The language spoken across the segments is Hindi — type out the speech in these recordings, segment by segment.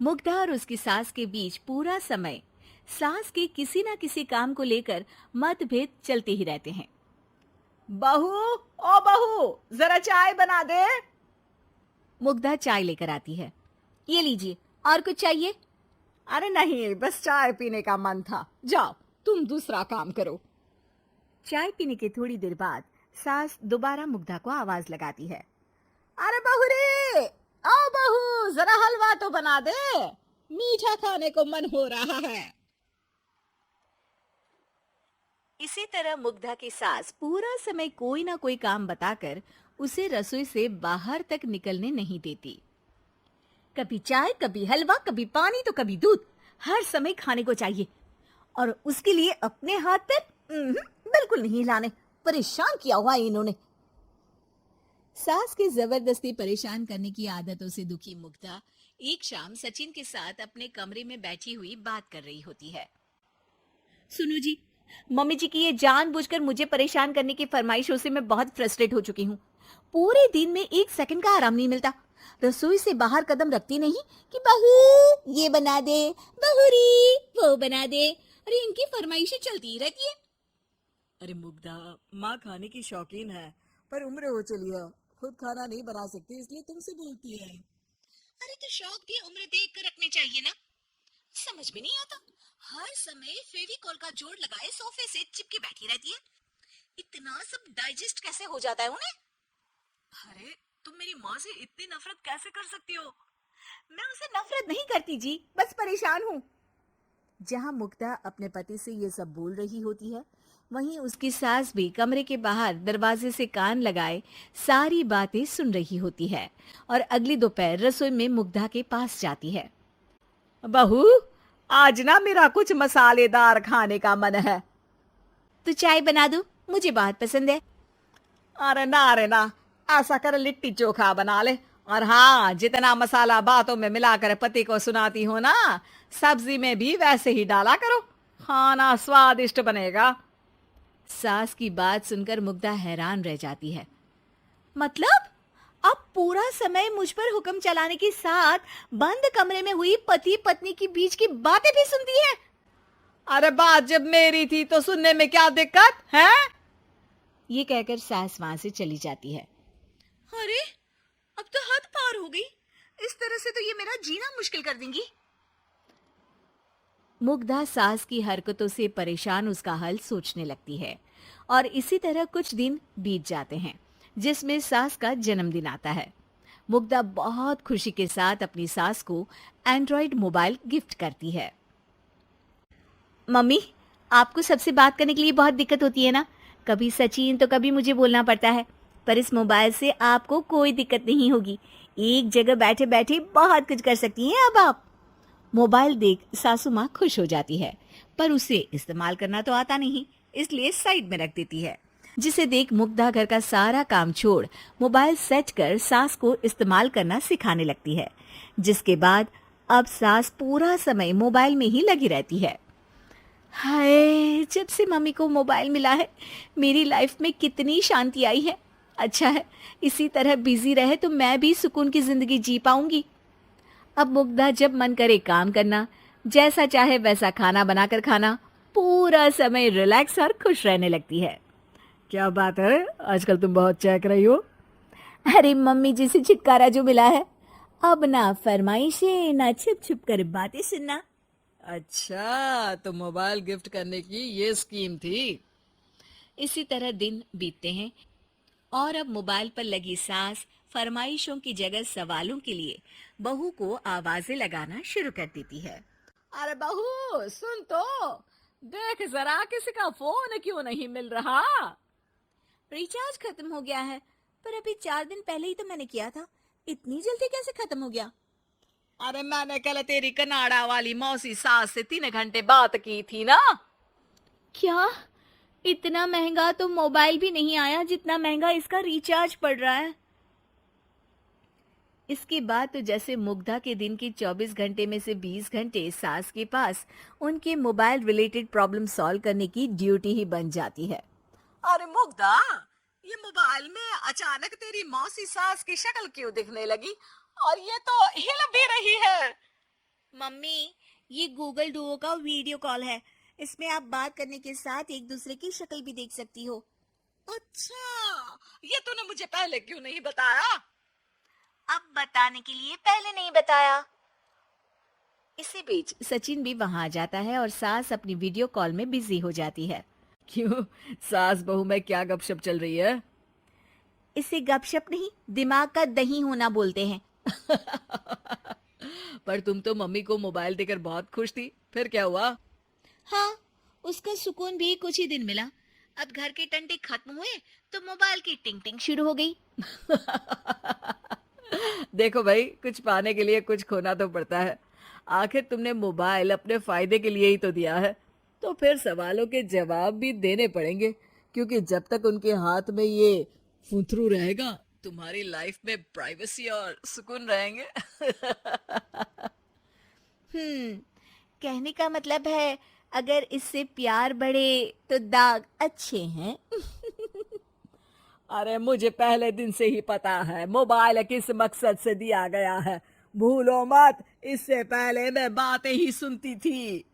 मुग्धा और उसकी सास के बीच पूरा समय सास के किसी न किसी काम को लेकर मतभेद चलते ही रहते हैं। बहू, ओ बहू, जरा चाय बना दे। मुग्धा चाय लेकर आती है। ये लीजिए, और कुछ चाहिए? अरे नहीं, बस चाय पीने का मन था। जाओ, तुम दूसरा काम करो। चाय पीने के थोड़ी देर बाद सास दोबारा मुग्धा को आवाज लगाती है। अरे बहू रे, आओ बहू, जरा हलवा तो बना दे, मीठा खाने को मन हो रहा है। इसी तरह मुग्धा की सास पूरा समय कोई ना कोई काम बताकर उसे रसोई से बाहर तक निकलने नहीं देती। कभी चाय, कभी हलवा, कभी पानी तो कभी दूध, हर समय खाने को चाहिए और उसके लिए अपने हाथ पैर बिल्कुल नहीं हिलाने। परेशान किया हुआ है इन्होंने। सास के जबरदस्ती परेशान करने की आदतों से दुखी मुग्धा एक शाम सचिन के साथ अपने कमरे में बैठी हुई बात कर रही होती है। सुनो जी, मम्मी जी की ये जानबूझकर मुझे परेशान करने की फरमाइशों से मैं बहुत फ्रस्ट्रेट हो चुकी हूँ। पूरे दिन में एक सेकंड का आराम नहीं मिलता। रसोई से बाहर कदम रखती नहीं कि बहू ये बना दे, बहूरी वो बना दे। अरे इनकी फरमाइशें चलती ही रहती है। अरे मुग्धा, माँ खाने की शौकीन है, पर उम्र हो चली है, खुद खाना नहीं बना सकती, इसलिए तुमसे बोलती है। अरे तो शौक भी उम्र देख कर रखने चाहिए ना। समझ में नहीं आता, हर समय फेविकॉल का जोड़ लगाए सोफे से चिपके बैठी रहती है। इतना सब डाइजेस्ट कैसे हो जाता है उन्हें? अरे तुम मेरी माँ से इतनी नफरत कैसे कर सकती हो? मैं उसे नफरत नहीं करती जी, बस परेशान हूँ। जहाँ मुग्धा अपने पति से ये सब बोल रही होती है, वहीं उसकी सास भी कमरे के बाहर दरवाजे से कान लगाए सारी बातें सुन रही होती है और अगली दोपहर रसोई में मुग्धा के पास जाती है। बहू, आज ना मेरा कुछ मसालेदार खाने का मन है। तो चाय बना दो, मुझे बहुत पसंद है। अरे ना, ऐसा कर लिट्टी चोखा बना ले। और हाँ, जितना मसाला बातों में मिलाकर पति को सुनाती हो ना, सब्जी में भी वैसे ही डाला करो, खाना स्वादिष्ट बनेगा। सास की बात सुनकर मुग्धा हैरान रह जाती है। मतलब अब पूरा समय मुझ पर हुक्म चलाने के साथ बंद कमरे में हुई पति पत्नी की बीच की बातें भी सुनती है? अरे बात जब मेरी थी तो सुनने में क्या दिक्कत है? ये कहकर सास वहां से चली जाती है। अरे अब तो हद पार हो गई, इस तरह से तो ये मेरा जीना मुश्किल कर देंगी। मुग्धा सास की हरकतों से परेशान उसका हल सोचने लगती है और इसी तरह कुछ दिन बीत जाते हैं जिसमें सास का जन्मदिन आता है। मुग्धा बहुत खुशी के साथ अपनी सास को एंड्रॉइड मोबाइल गिफ्ट करती है। मम्मी, आपको सबसे बात करने के लिए बहुत दिक्कत होती है ना? कभी सचिन तो कभी मुझे बोलना पड़ता है, पर इस मोबाइल से आपको कोई दिक्कत नहीं होगी। एक जगह बैठे बैठे बहुत कुछ कर सकती हैं अब आप। मोबाइल देख सासू माँ खुश हो जाती है, पर उसे इस्तेमाल करना तो आता नहीं, इसलिए साइड में रख देती है। जिसे देख मुग्धा घर का सारा काम छोड़ मोबाइल सेट कर सास को इस्तेमाल करना सिखाने लगती है, जिसके बाद अब सास पूरा समय मोबाइल में ही लगी रहती है। हाय, जब से मम्मी को मोबाइल मिला है मेरी लाइफ में कितनी शांति आई है। अच्छा है, इसी तरह बिजी रहे तो मैं भी सुकून की जिंदगी जी पाऊंगी। अब मुग्धा जब मन करे काम करना, जैसा चाहे वैसा खाना बनाकर खाना, पूरा समय रिलैक्स और खुश रहने लगती है। क्या बात है, आजकल तुम बहुत चहक रही हो। अरे मम्मी जी से छुटकारा जो मिला है, अब ना फरमाइशें ना छुप छुप कर बातें सुनना। अच्छा, तो मोबाइल गिफ्ट करने की ये स्कीम थी। इसी तरह दिन बीतते हैं और अब मोबाइल पर लगी सास फरमाइशों की जगह सवालों के लिए बहू को आवाजें लगाना शुरू कर देती है। अरे बहू, सुन तो, देख जरा किसी का फोन क्यों नहीं मिल रहा? रिचार्ज खत्म हो गया है, पर अभी 4 दिन पहले ही तो मैंने किया था, इतनी जल्दी कैसे खत्म हो गया? अरे मैंने कल तेरी कनाडा वाली मौसी सास से 3 घंटे बात की थी ना। क्या? इतना महंगा तो मोबाइल भी नहीं आया जितना महंगा इसका रिचार्ज पड़ रहा है। इसके बाद तो जैसे मुग्धा के दिन के 24 घंटे में से 20 घंटे सास के पास उनके मोबाइल रिलेटेड प्रॉब्लम सॉल्व करने की ड्यूटी ही बन जाती है। अरे मुग्धा, ये मोबाइल में अचानक तेरी मौसी सास की शक्ल क्यों दिखने लगी? और ये तो हिल भी रही है। मम्मी, ये गूगल डुओ का वीडियो कॉल है। इसमें आप बात करने के साथ एक दूसरे की शक्ल भी देख सकती हो। अच्छा, ये तूने मुझे पहले क्यों नहीं बताया? अब बताने के लिए पहले नहीं बताया। इसी बीच सचिन भी वहां आ जाता है और सास अपनी वीडियो कॉल में बिजी हो जाती है। क्यों, सास बहू में क्या गपशप चल रही है? इसे गपशप नहीं, दिमाग का दही होना बोलते हैं। पर तुम तो मम्मी को मोबाइल देकर बहुत खुश थी, फिर क्या हुआ? हाँ, उसका सुकून भी कुछ ही दिन मिला। अब घर के टंटे खत्म हुए तो मोबाइल की टिंग टिंग शुरू हो गई। देखो भाई, कुछ पाने के लिए कुछ खोना तो पड़ता है। आखिर तुमने मोबाइल अपने फायदे के लिए ही तो दिया है, तो फिर सवालों के जवाब भी देने पड़ेंगे, क्योंकि जब तक उनके हाथ में ये फुंथरू रहेगा, तुम्हारी लाइफ में प्राइवेसी और सुकून रहेंगे। हम्म, कहने का मतलब है अगर इससे प्यार बढ़े तो दाग अच्छे हैं। अरे मुझे पहले दिन से ही पता है मोबाइल किस मकसद से दिया गया है। भूलो मत, इससे पहले मैं बातें ही सुनती थी।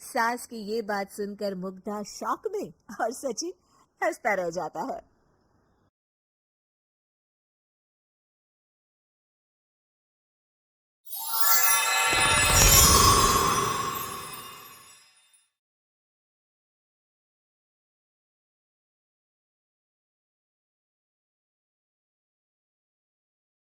सास की ये बात सुनकर मुग्धा शॉक में और सचिन हंसता रह जाता है।